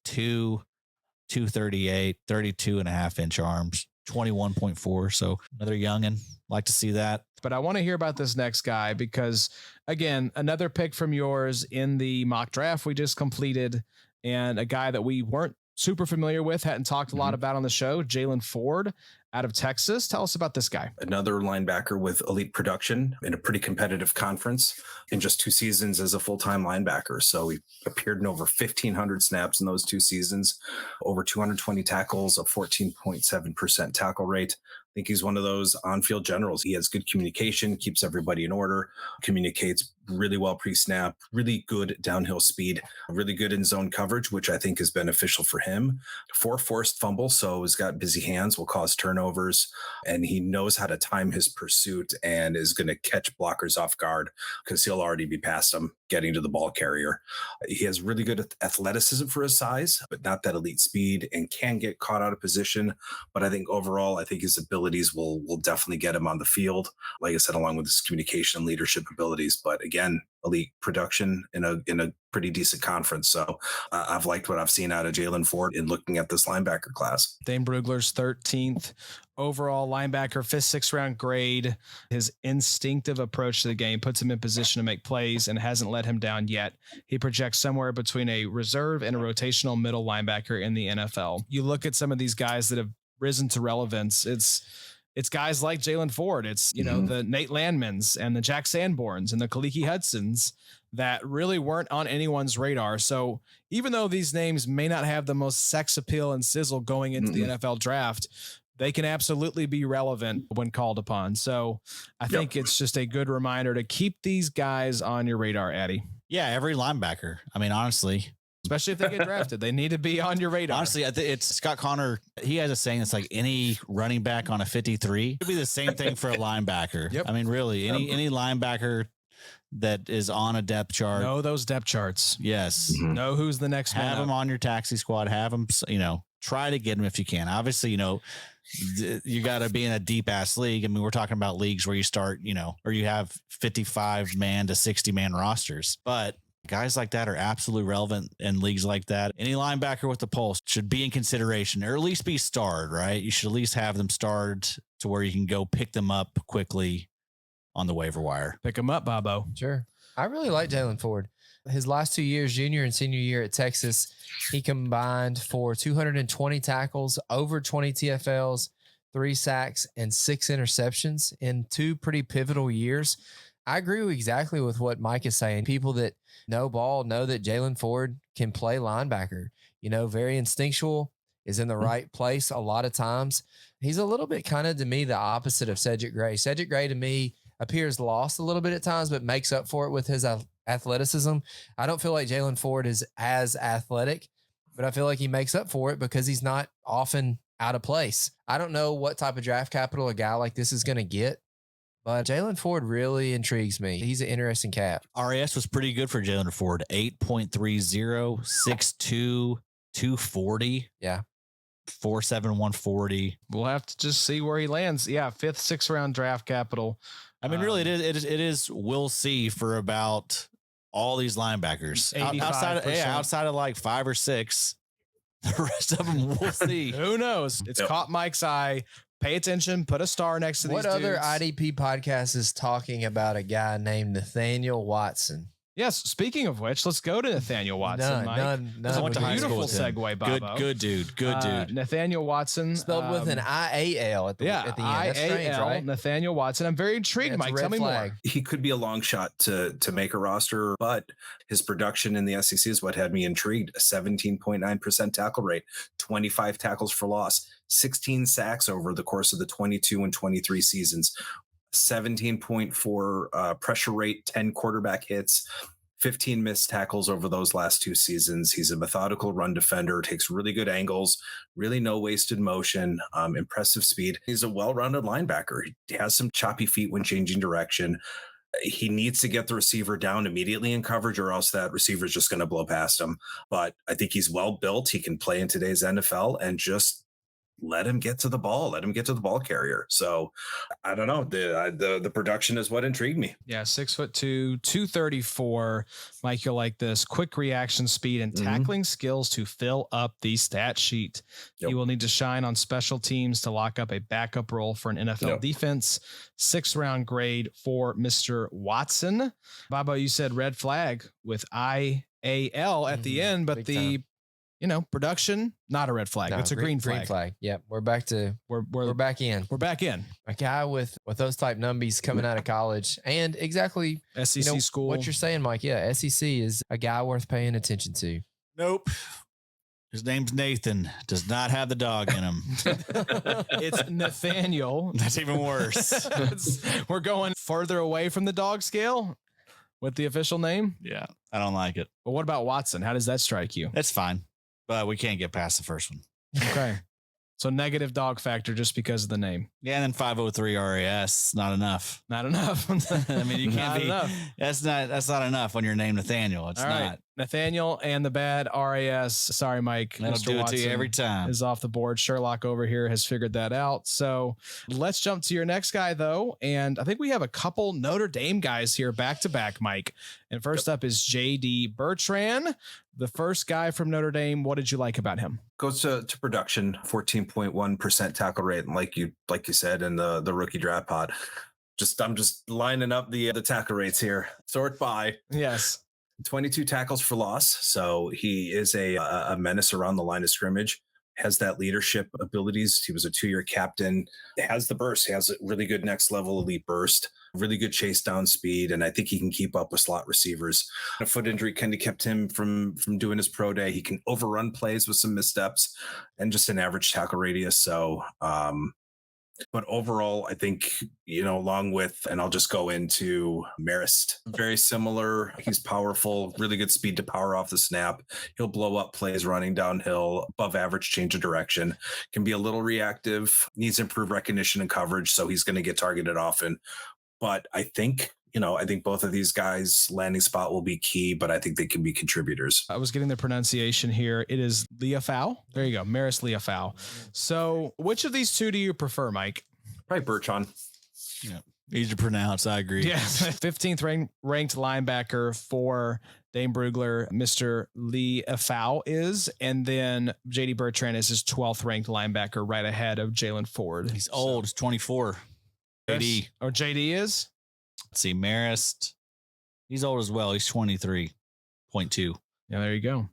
238, 32.5-inch arms. 21.4. So another youngin'. Like to see that. But I want to hear about this next guy because, again, another pick from yours in the mock draft we just completed, and a guy that we weren't super familiar with, hadn't talked a lot about on the show, Jaylan Ford out of Texas. Tell us about this guy. Another linebacker with elite production in a pretty competitive conference in just 2 seasons as a full-time linebacker. So he appeared in over 1,500 snaps in those 2 seasons, over 220 tackles, a 14.7% tackle rate. I think he's one of those on-field generals. He has good communication, keeps everybody in order, communicates really well pre-snap, really good downhill speed, really good in zone coverage, which I think is beneficial for him. 4 forced fumbles, so he's got busy hands, will cause turnovers, and he knows how to time his pursuit and is going to catch blockers off guard because he'll already be past them getting to the ball carrier. He has really good athleticism for his size, but not that elite speed, and can get caught out of position. But I think overall, I think his abilities will definitely get him on the field. Like I said, along with his communication and leadership abilities. But again, elite production in a pretty decent conference. So I've liked what I've seen out of Jaylan Ford in looking at this linebacker class. Dane Brugler's 13th overall linebacker, 5th, 6th round grade. His instinctive approach to the game puts him in position to make plays and hasn't let him down yet. He projects somewhere between a reserve and a rotational middle linebacker in the NFL. You look at some of these guys that have risen to relevance. It's guys like Jaylan Ford. It's, the Nate Landmans and the Jack Sanborns and the Kaliki Hudsons that really weren't on anyone's radar. So even though these names may not have the most sex appeal and sizzle going into the NFL draft, they can absolutely be relevant when called upon. So I think it's just a good reminder to keep these guys on your radar, Addy. Yeah, every linebacker. I mean, honestly, especially if they get drafted, they need to be on your radar. Honestly, it's Scott Connor. He has a saying that's like any running back on a 53. It would be the same thing for a linebacker. Yep. I mean, really, any linebacker that is on a depth chart. Know those depth charts. Yes. Know who's the next Have them on your taxi squad. Have them, try to get them if you can. Obviously, you got to be in a deep ass league. I mean, we're talking about leagues where you start, or you have 55 man to 60 man rosters, but guys like that are absolutely relevant in leagues like that. Any linebacker with the pulse should be in consideration, or at least be starred, right? You should at least have them starred to where you can go pick them up quickly on the waiver wire. Pick them up, Bobo. Sure. I really like Jaylan Ford. His last 2 years, junior and senior year at Texas, he combined for 220 tackles, over 20 TFLs, 3 sacks, and 6 interceptions in 2 pretty pivotal years. I agree with exactly with what Mike is saying. People that know ball know that Jaylan Ford can play linebacker. Very instinctual, is in the right place a lot of times. He's a little bit kind of, to me, the opposite of Cedric Gray. Cedric Gray, to me, appears lost a little bit at times, but makes up for it with his athleticism. I don't feel like Jaylan Ford is as athletic, but I feel like he makes up for it because he's not often out of place. I don't know what type of draft capital a guy like this is going to get, but Jaylan Ford really intrigues me. He's an interesting cat. RAS was pretty good for Jaylan Ford. 8.30, 6'2", 240. Yeah. 4'7", 140. We'll have to just see where he lands. Yeah, 5th, 6th round draft capital. I mean, really, it is. We'll see for about all these linebackers. Outside of like 5 or 6, the rest of them we'll see. Who knows? It's caught Mike's eye. Pay attention. Put a star next to these dudes. What other IDP podcast is talking about a guy named Nathanial Watson? Yes. Speaking of which, let's go to Nathanial Watson. None. Went to high school Beautiful with him. segue, Bobo. Good dude. Nathanial Watson. Spelled with an IAL at the end. That's strange, right? Nathanial Watson. I'm very intrigued, Mike. Tell me more. He could be a long shot to make a roster, but his production in the SEC is what had me intrigued. A 17.9% tackle rate, 25 tackles for loss, 16 sacks over the course of the 22 and 23 seasons, 17.4 pressure rate, 10 quarterback hits, 15 missed tackles over those last 2 seasons. He's a methodical run defender, takes really good angles, really no wasted motion, impressive speed. He's a well-rounded linebacker. He has some choppy feet when changing direction. He needs to get the receiver down immediately in coverage, or else that receiver is just going to blow past him. But I think he's well built. He can play in today's NFL, and just let him get to the ball, let him get to the ball carrier. So I don't know. The production is what intrigued me. Yeah, 6'2", 234. Mike, you'll like this. Quick reaction speed and tackling skills to fill up the stat sheet. Yep. He will need to shine on special teams to lock up a backup role for an NFL defense. 6th round grade for Mr. Watson. Bobo, you said red flag with IAL at the end, but Big the time. production, not a red flag. No, It's a green flag. Green flag. Yep. We're back to we're back in. We're back in. A guy with those type numbies coming out of college and exactly SEC school. what you're saying, Mike. Yeah, SEC is a guy worth paying attention to. Nope. His name's Nathan. Does not have the dog in him. It's Nathanial. That's even worse. We're going further away from the dog scale with the official name. Yeah, I don't like it. But what about Watson? How does that strike you? That's fine, but we can't get past the first one. Okay. So negative dog factor just because of the name. Yeah, and then 503 RAS, not enough. Not enough. I mean, you can't Not be. enough. That's not enough when you're named Nathaniel. It's All not. right. Nathaniel and the bad RAS. Sorry, Mike. That'll Mr. do it Watson to you every time. is off the board. Sherlock over here has figured that out. So let's jump to your next guy, though. And I think we have a couple Notre Dame guys here back to back, Mike. And first up is JD Bertrand, the first guy from Notre Dame. What did you like about him? Goes to production, 14.1% tackle rate, and like you said in the rookie draft pod. I'm just lining up the tackle rates here. Sort by. Yes. 22 tackles for loss. So he is a menace around the line of scrimmage, has that leadership abilities. He was a 2-year captain, has the burst. He has a really good next level elite burst, really good chase down speed. And I think he can keep up with slot receivers. A foot injury kind of kept him from doing his pro day. He can overrun plays with some missteps and just an average tackle radius. So, but overall, I think, along with, and I'll just go into Marist, very similar. He's powerful, really good speed to power off the snap. He'll blow up plays running downhill, above average change of direction, can be a little reactive, needs improved recognition and coverage. So he's going to get targeted often. But I think both of these guys' landing spot will be key, but I think they can be contributors. I was getting the pronunciation here. It is Liufau. There you go. Marist Liufau. So which of these two do you prefer, Mike? Probably Bertrand. Yeah, easy to pronounce. I agree. Yeah. 15th ranked linebacker for Dane Brugler, Mr. Liufau is, and then JD Bertrand is his 12th ranked linebacker right ahead of Jaylan Ford. He's old. He's 24. JD. Or JD is? Let's see, Marist. He's old as well. He's 23.2. Yeah, there you go.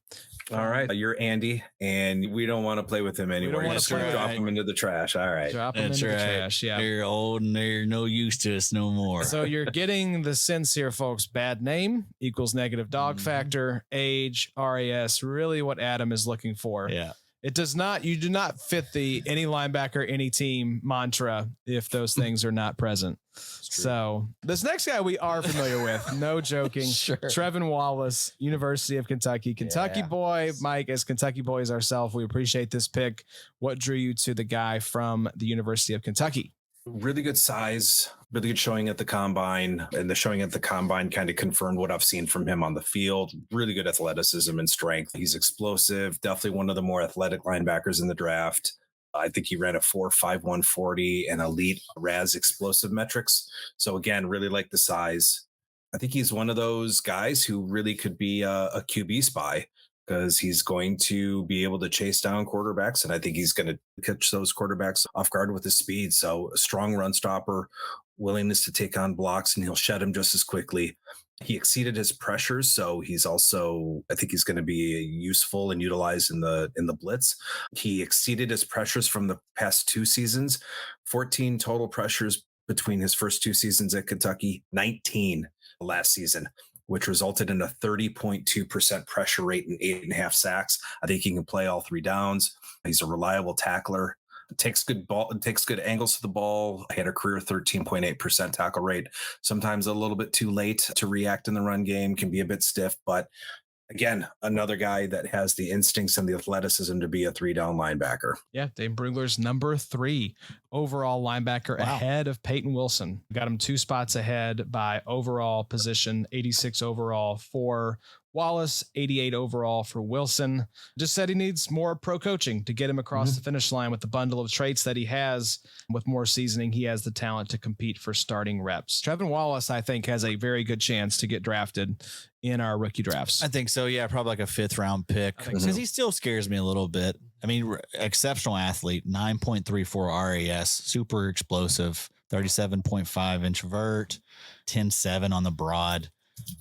All right. You're Andy, and we don't want to play with him anymore. wanna You're just going to play. drop him into the trash. All right. Drop them into the trash. Yeah. They're old and they're no use to us no more. So you're getting the sense here, folks. Bad name equals negative dog factor, age, RAS, really what Adam is looking for. Yeah. It does not, you do not fit the any linebacker, any team mantra if those things are not present. So this next guy we are familiar with, no joking. Sure. Trevin Wallace, University of Kentucky. Kentucky boy, Mike, as Kentucky boys ourselves, we appreciate this pick. What drew you to the guy from the University of Kentucky? Really good size, really good showing at the combine, and the showing at the combine kind of confirmed what I've seen from him on the field. Really good athleticism and strength. He's explosive, definitely one of the more athletic linebackers in the draft. I think he ran a 4.51 40 and elite RAS explosive metrics. So again, really like the size. I think he's one of those guys who really could be a QB spy, because he's going to be able to chase down quarterbacks. And I think he's going to catch those quarterbacks off guard with his speed. So a strong run stopper, willingness to take on blocks, and he'll shed them just as quickly. He exceeded his pressures. So he's also, I think he's going to be useful and utilized in the blitz. He exceeded his pressures from the past 2 seasons, 14 total pressures between his first 2 seasons at Kentucky, 19 last season, which resulted in a 30.2% pressure rate and 8.5 sacks. I think he can play all 3 downs. He's a reliable tackler. Takes good angles to the ball. He had a career 13.8% tackle rate. Sometimes a little bit too late to react in the run game, can be a bit stiff, but again, another guy that has the instincts and the athleticism to be a 3-down linebacker. Yeah, Dane Brugler's number 3 overall linebacker ahead of Payton Wilson. Got him 2 spots ahead by overall position, 86 overall for Wallace, 88 overall for Wilson. Just said he needs more pro coaching to get him across the finish line with the bundle of traits that he has. With more seasoning, he has the talent to compete for starting reps. Trevin Wallace, I think, has a very good chance to get drafted in our rookie drafts. I think so. Yeah, probably like a 5th round pick because he still scares me a little bit. I mean, exceptional athlete, 9.34 RAS, super explosive, 37.5 inch vert, 10.7 on the broad.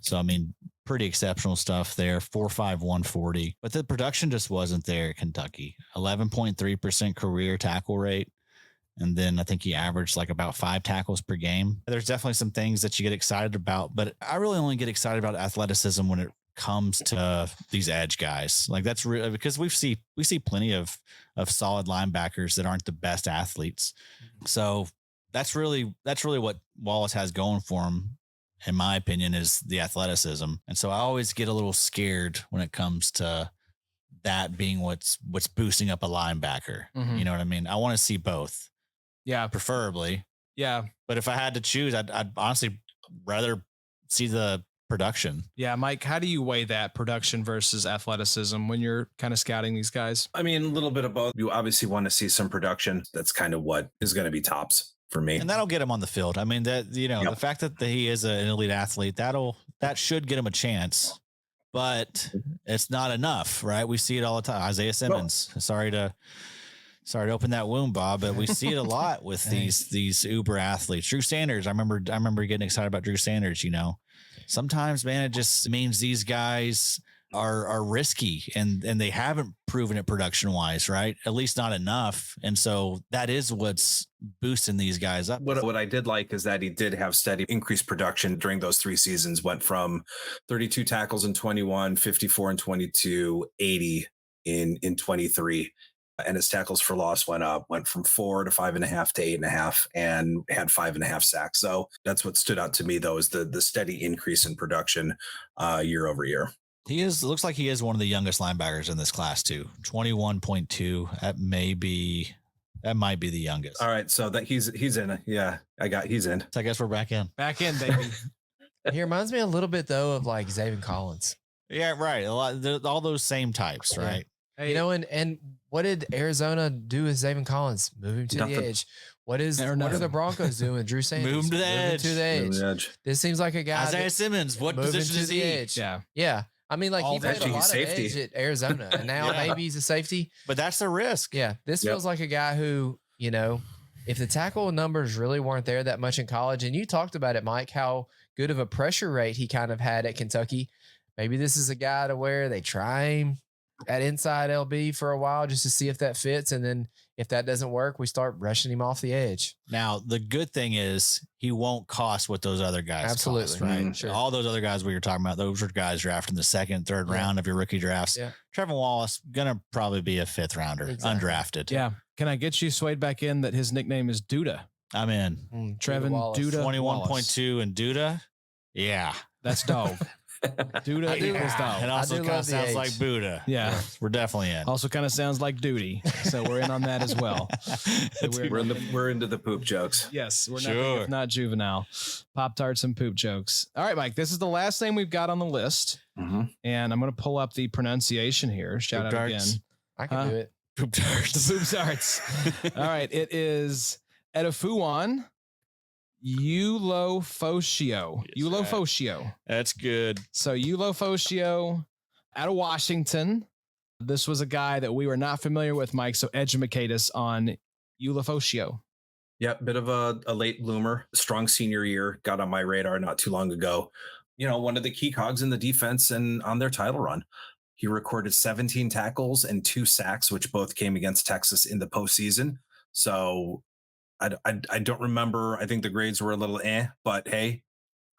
So, I mean, pretty exceptional stuff there. 4.5, 140. But the production just wasn't there at Kentucky. 11.3% career tackle rate. And then I think he averaged like about 5 tackles per game. There's definitely some things that you get excited about, but I really only get excited about athleticism when it comes to these edge guys. Like that's really because we see plenty of solid linebackers that aren't the best athletes. So that's really what Wallace has going for him, in my opinion, is the athleticism. And so I always get a little scared when it comes to that being what's boosting up a linebacker. You know what I mean? I want to see both. Yeah. Preferably. Yeah. But if I had to choose, I'd honestly rather see the production. Yeah. Mike, how do you weigh that production versus athleticism when you're kind of scouting these guys? I mean, a little bit of both. You obviously want to see some production. That's kind of what is going to be tops for me. And that'll get him on the field. I mean, that, the fact that he is an elite athlete, that should get him a chance, but it's not enough, right? We see it all the time. Isaiah Simmons, sorry to open that wound, Bob, but we see it a lot with these uber athletes. Drew Sanders, I remember getting excited about Drew Sanders. Sometimes, man, it just means these guys are risky and they haven't proven it production wise, right? At least not enough. And so that is what's boosting these guys up. What I did like is that he did have steady increased production during those 3 seasons, went from 32 tackles in 21, 54 in 22, 80 in 23. And his tackles for loss went from 4 to 5.5 to 8.5, and had 5.5 sacks. So that's what stood out to me, though, is the steady increase in production year over year. Looks like he is one of the youngest linebackers in this class too. 21.2. That might be the youngest. All right, so that he's in. Yeah, he's in. So I guess we're back in, baby. He reminds me a little bit though of like Xavier Collins. Yeah, right. All those same types, right? Hey, and what did Arizona do with Xavier Collins? Move him to the edge. What are the Broncos doing with Drew Sanders? Move him to the edge. This seems like a guy. Isaiah Simmons, what position is he? Edge. Yeah. Yeah. I mean, like he played a lot safety. of edge at Arizona, and now maybe he's a safety. But that's the risk. Yeah. This feels like a guy who, if the tackle numbers really weren't there that much in college, and you talked about it, Mike, how good of a pressure rate he kind of had at Kentucky. Maybe this is a guy to where they try him at inside LB for a while just to see if that fits. And then if that doesn't work, we start rushing him off the edge. Now, the good thing is he won't cost what those other guys cost, right? Sure. All those other guys we were talking about, those were guys drafted in the 2nd, 3rd round of your rookie drafts. Yeah. Trevin Wallace, going to probably be a 5th rounder, undrafted. Yeah. Can I get you swayed back in that his nickname is Duda? I'm in. Trevin Duda 21.2 and Duda. Yeah. That's dope. Duda equals dog. It also kind of sounds like Buddha. Yeah. We're definitely in. Also kind of sounds like duty. So we're in on that as well. We're into the poop jokes. Yes, we're nothing if not juvenile. Pop-Tarts and poop jokes. All right, Mike, this is the last name we've got on the list. And I'm going to pull up the pronunciation here. Shout out again. I can do it. Poop Tarts. The poop tarts. All right, it is Edefuan. Ulofoshio. Ulofoshio. That's good. So Ulofoshio out of Washington. This was a guy that we were not familiar with, Mike. So educate us on Ulofoshio. Yeah, bit of a late bloomer. Strong senior year. Got on my radar not too long ago. One of the key cogs in the defense and on their title run. He recorded 17 tackles and 2 sacks, which both came against Texas in the postseason. So I don't remember. I think the grades were a little but hey,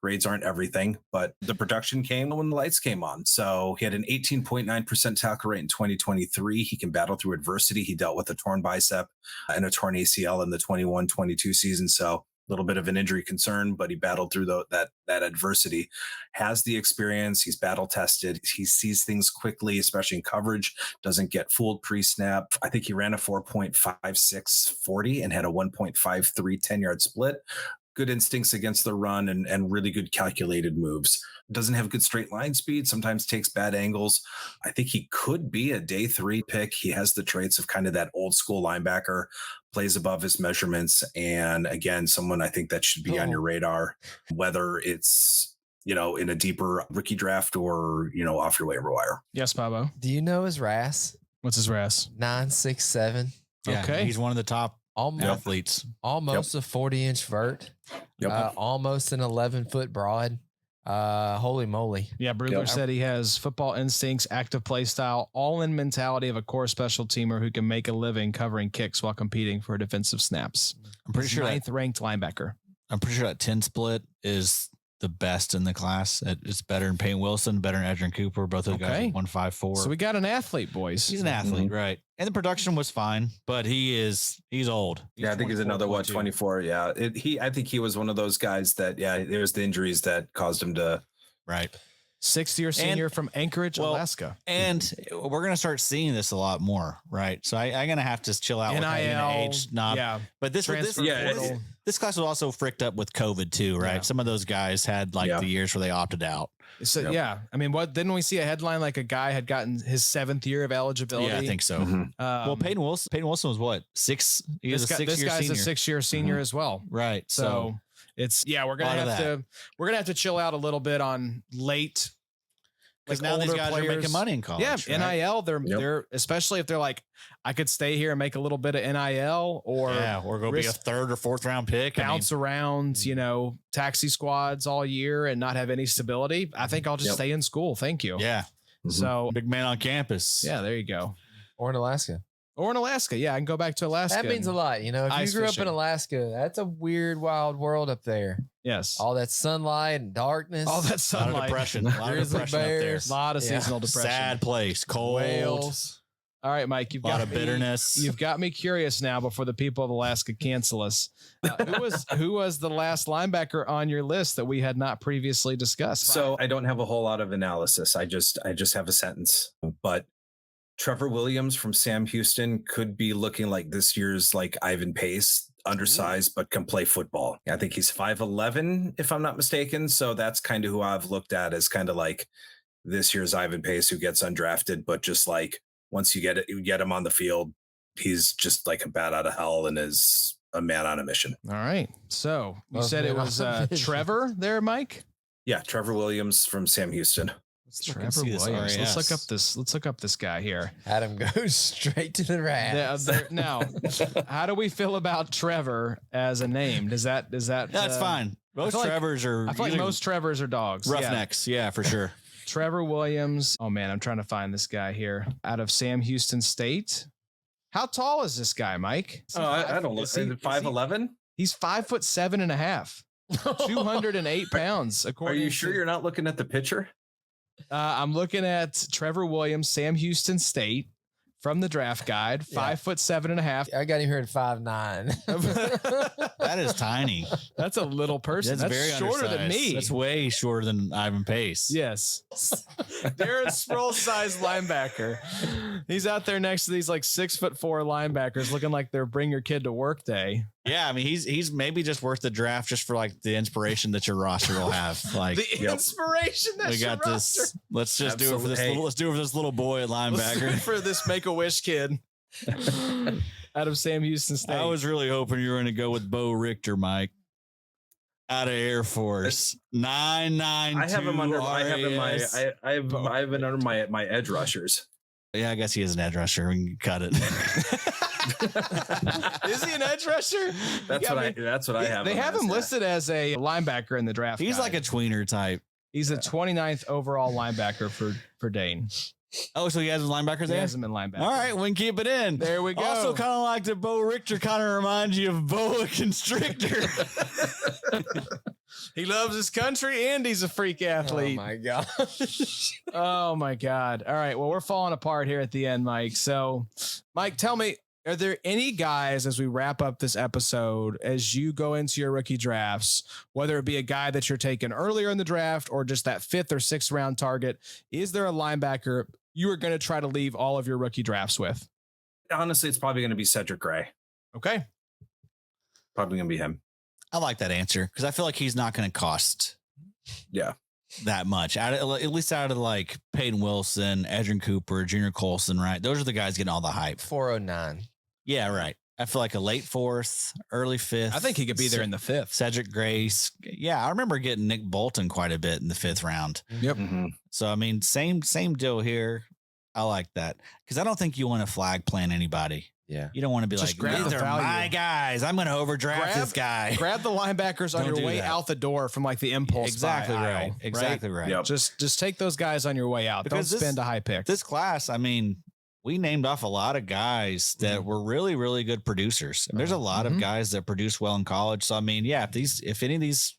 grades aren't everything. But the production came when the lights came on. So he had an 18.9% tackle rate in 2023. He can battle through adversity. He dealt with a torn bicep and a torn ACL in the 21-22 season. So a little bit of an injury concern, but he battled through that adversity, has the experience. He's battle tested. He sees things quickly, especially in coverage, doesn't get fooled pre-snap. I think he ran a 4.56 40 and had a 1.53 10-yard split. good instincts against the run and really good calculated moves. Doesn't have good straight line speed, sometimes takes bad angles. I think he could be a day 3 pick. He has the traits of kind of that old school linebacker, plays above his measurements. And again, someone I think that should be on your radar, whether it's, in a deeper rookie draft or, off your waiver wire. Yes, Pablo. Do you know his RAS? What's his RAS? 967. Yeah, Okay. he's one of the top athletes. Almost a 40-inch vert. Almost an 11-foot broad. Holy moly. Yeah, Brugler said he has football instincts, active play style, all-in mentality of a core special teamer who can make a living covering kicks while competing for defensive snaps. I'm pretty sure 9th ranked linebacker. I'm pretty sure that 10 split is the best in the class. It's better than Payton Wilson, better than Edgerrin Cooper. Both of the guys at 154. So we got an athlete, boys. He's an athlete, right? And the production was fine, but he's old. I think he's another 24. Yeah, I think he was one of those guys that there was the injuries that caused him to. Right. 6th-year senior from Anchorage, Alaska. And we're going to start seeing this a lot more, right? So I'm going to have to chill out with NIL, age knob. Yeah. But this class was also fricked up with COVID too, right? Yeah. Some of those guys had the years where they opted out. So I mean, what didn't we see a headline like a guy had gotten his 7th year of eligibility? Yeah, I think so. Well, Payton Wilson was what, 6? He was a 6-year this guy's senior. a 6-year senior as well, right? So it's we're gonna have to chill out a little bit on late. Because now these guys are making money in college. Yeah, right? NIL. They're especially if they're like, I could stay here and make a little bit of NIL, or go be a 3rd or 4th round pick, bounce around, taxi squads all year and not have any stability. I think I'll just stay in school. Thank you. Yeah. So big man on campus. Yeah, there you go. Or in Alaska. Or in Alaska. Yeah, I can go back to Alaska. That means a lot. If ice you grew fishing. up in Alaska, that's a weird, wild world up there. Yes. All that sunlight and darkness. All that A lot of sunlight. depression. A lot of Grizzly depression up there. bears. A lot of seasonal depression. Sad place. Cold. Whales. All right, Mike. You've A lot got of me- bitterness. You've got me curious now before the people of Alaska cancel us. Who was the last linebacker on your list that we had not previously discussed? So I don't have a whole lot of analysis. I just have a sentence. But Trevor Williams from Sam Houston could be looking like this year's like Ivan Pace, undersized, but can play football. I think he's 5'11", if I'm not mistaken. So that's kind of who I've looked at as kind of like this year's Ivan Pace, who gets undrafted, but just like once you get him on the field, he's just like a bat out of hell and is a man on a mission. All right. So you Well, said it man, was on a mission. Trevor there, Mike? Yeah, Trevor Williams from Sam Houston. Trevor Williams. Let's look up this guy here. Adam goes straight to the rats. Now, how do we feel about Trevor as a name? Does that That's fine. Most Trevors are. I feel like most Trevors are dogs. roughnecks. Yeah, for sure. Trevor Williams. Oh man, I'm trying to find this guy here out of Sam Houston State. How tall is this guy, Mike? I don't know. Is it 5'11"? He's 5'7.5", 208 pounds. Are According you sure you're not looking at the picture? I'm looking at Trevor Williams, Sam Houston State, from the draft guide, 5'7.5". I got him here at 5'9". That is tiny. That's a little person. That's very shorter than undersized. me. That's way shorter than Ivan Pace. Yes. Darren Sproul sized linebacker. He's out there next to these like 6'4" linebackers looking like they're bring your kid to work day. Yeah, I mean he's maybe just worth the draft just for like the inspiration that your roster will have. Like The inspiration that we got this. Let's just do it for this. Let's do it for this little boy at linebacker. For this Make-A-Wish kid out of Sam Houston State. I was really hoping you were going to go with Bo Richter, Mike. Out of Air Force, 992. I have him under. I have him under my edge rushers. Yeah, I guess he is an edge rusher. We can cut it. Is he an edge rusher? That's what I have. They have him listed as a linebacker in the draft. He's guide. like a tweener type. He's a 29th overall linebacker for Dane. Oh, so he has his linebacker He there? has him in linebacker. All right, we can keep it in. There we go. Also, kind of like the Bo Richter kind of reminds you of Boa Constrictor. He loves his country and he's a freak athlete. Oh my god. Oh my God. All right. Well, we're falling apart here at the end, Mike. So, Mike, tell me, are there any guys as we wrap up this episode, as you go into your rookie drafts, whether it be a guy that you're taking earlier in the draft or just that 5th or 6th round target, is there a linebacker you are going to try to leave all of your rookie drafts with? Honestly, it's probably going to be Cedric Gray. Okay. Probably going to be him. I like that answer because I feel like he's not going to cost that much. At least out of like Payton Wilson, Edrin Cooper, Junior Colson, right? Those are the guys getting all the hype. 409. Yeah, right. I feel like a late 4th, early 5th. I think he could be there in the 5th. Cedric Gray. Yeah, I remember getting Nick Bolton quite a bit in the 5th round. Yep. Mm-hmm. So, I mean, same deal here. I like that because I don't think you want to flag plan anybody. Yeah. You don't want to be Just like, grab these the are value. my guys. I'm going to overdraft this guy. Grab the linebackers on Don't your do way that. out the door from like the impulse. Exactly buy right. aisle, Exactly right. Yep. Just take those guys on your way out. Because Don't spend a high pick. This class, I mean, we named off a lot of guys that were really, really good producers. And there's a lot of guys that produce well in college. So, I mean, yeah, if any of these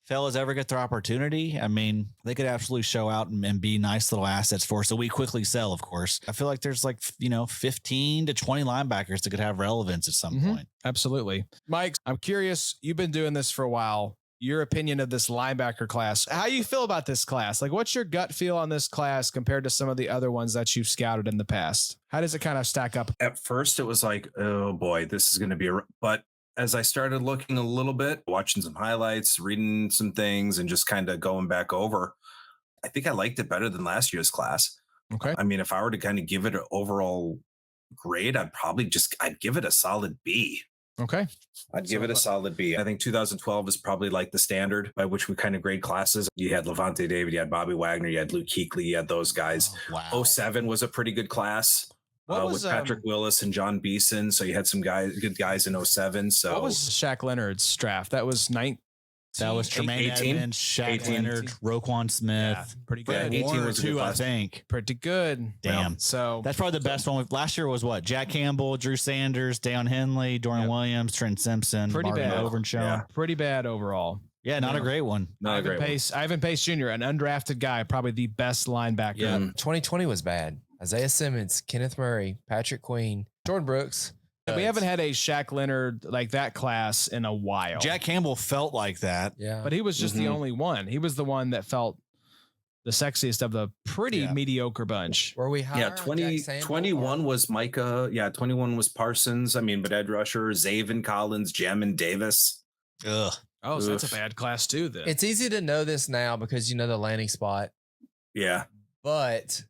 fellas ever get their opportunity, I mean, they could absolutely show out and be nice little assets for us. So we quickly sell, of course. I feel like there's like, 15 to 20 linebackers that could have relevance at some point. Absolutely. Mike, I'm curious. You've been doing this for a while. Your opinion of this linebacker class. How you feel about this class? Like, what's your gut feel on this class compared to some of the other ones that you've scouted in the past? How does it kind of stack up? At first, it was like, oh boy, this is going to be but as I started looking a little bit, watching some highlights, reading some things, and just kind of going back over, I think I liked it better than last year's class. Okay. I mean, if I were to kind of give it an overall grade, I'd give it a solid B. Okay. I'd give it a solid B. I think 2012 is probably like the standard by which we kind of grade classes. You had Levante David, you had Bobby Wagner, you had Luke Kuechly, you had those guys. Oh, wow. 07 was a pretty good class. With Patrick Willis and John Beeson. So you had some good guys in 07. So what was Shaq Leonard's draft? That was 19. That was Tremaine 18? Edmonds, Shaq 18. Leonard, Roquan Smith. Yeah, pretty Yeah, good. 18 Warner was a good too, I class. think. Pretty good. Damn. So That's probably the best one. Last year was what? Jack Campbell, Drew Sanders, Deion Henley, Dorian Williams, Trent Simpson, Pretty Marvin bad. Overshown. Yeah. pretty bad overall. Yeah, not a great one. not a great one. Ivan Pace Jr., an undrafted guy, probably the best linebacker. Yeah. 2020 was bad. Isaiah Simmons, Kenneth Murray, Patrick Queen, Jordan Brooks. We haven't had a Shaq Leonard like that class in a while. Jack Campbell felt like that. Yeah. But he was just the only one. He was the one that felt the sexiest of the pretty mediocre bunch. Were we higher Yeah, on 20, Jack Sample 21 was Micah. Yeah, 21 was Parsons. I mean, but Ed Rusher, Zaven Collins, Jamin Davis. Ugh. Oh, so that's a Oof. bad class too then. It's easy to know this now because you know the landing spot, Yeah. but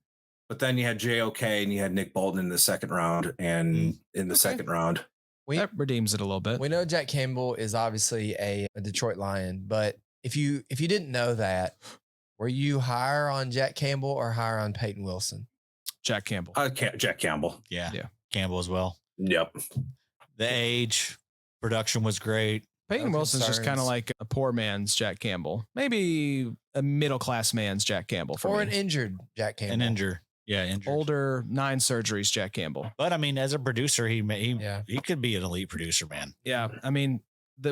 But then you had JOK and you had Nick Bolton in the second round and in the second round. we that redeems it a little bit. we know Jack Campbell is obviously a Detroit Lion. But if you didn't know that, were you higher on Jack Campbell or higher on Payton Wilson? Jack Campbell. Jack Campbell. Yeah. Yeah. Campbell as well. Yep. The age, production was great. Peyton No Wilson's just kind of concerns. like a poor man's Jack Campbell. Maybe a middle class man's Jack Campbell for Or me. an injured Jack Campbell? An injured. Yeah, injured. Older, 9 surgeries Jack Campbell. But I mean, as a producer, he Yeah. could be an elite producer, man. Yeah. I mean,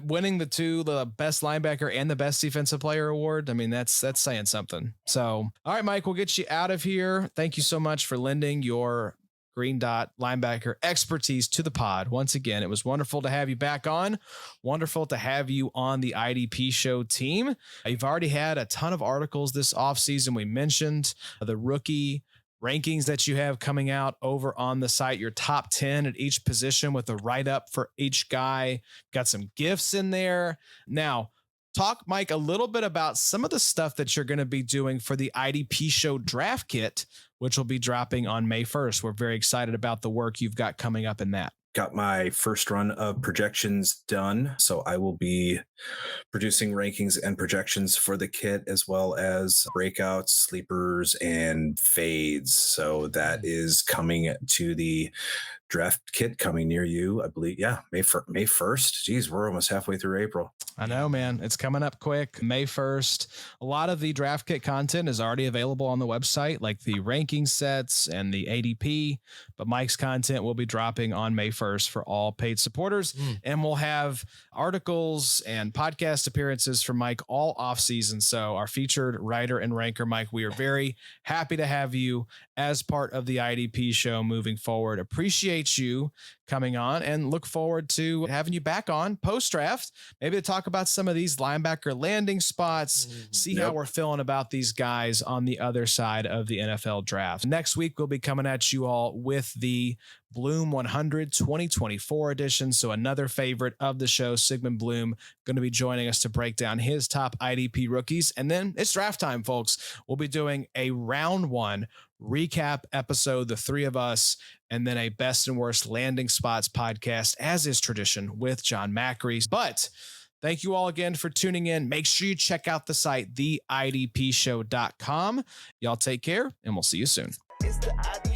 winning the best linebacker and the best defensive player award. I mean, that's saying something. So, all right, Mike, we'll get you out of here. Thank you so much for lending your green dot linebacker expertise to the pod. Once again, it was wonderful to have you back on. Wonderful to have you on the IDP show team. You've already had a ton of articles this offseason. We mentioned the rookie rankings that you have coming out over on the site, your top 10 at each position with a write-up for each guy. Got some gifts in there. Now, talk, Mike, a little bit about some of the stuff that you're going to be doing for the IDP show draft kit, which will be dropping on May 1st. We're very excited about the work you've got coming up in that. Got my first run of projections done. So I will be producing rankings and projections for the kit, as well as breakouts, sleepers, and fades. So that is coming to the draft kit coming near you, I believe. Yeah, May 1st. Geez, we're almost halfway through April. I know, man. It's coming up quick. May 1st. A lot of the draft kit content is already available on the website, like the ranking sets and the ADP. But Mike's content will be dropping on May 1st for all paid supporters. And we'll have articles and podcast appearances from Mike all off season. So our featured writer and ranker, Mike, we are very happy to have you as part of the IDP show moving forward. Appreciate appreciate you coming on and look forward to having you back on post-draft, maybe to talk about some of these linebacker landing spots, see how we're feeling about these guys on the other side of the NFL draft. Next week, we'll be coming at you all with the Bloom 100 2024 edition. So another favorite of the show, Sigmund Bloom, going to be joining us to break down his top IDP rookies. And then it's draft time, folks. We'll be doing a round one recap episode, the three of us, and then a best and worst landing spots podcast, as is tradition, with John Macri. But thank you all again for tuning in. Make sure you check out the site, theidpshow.com. Y'all take care, and we'll see you soon. It's the IDP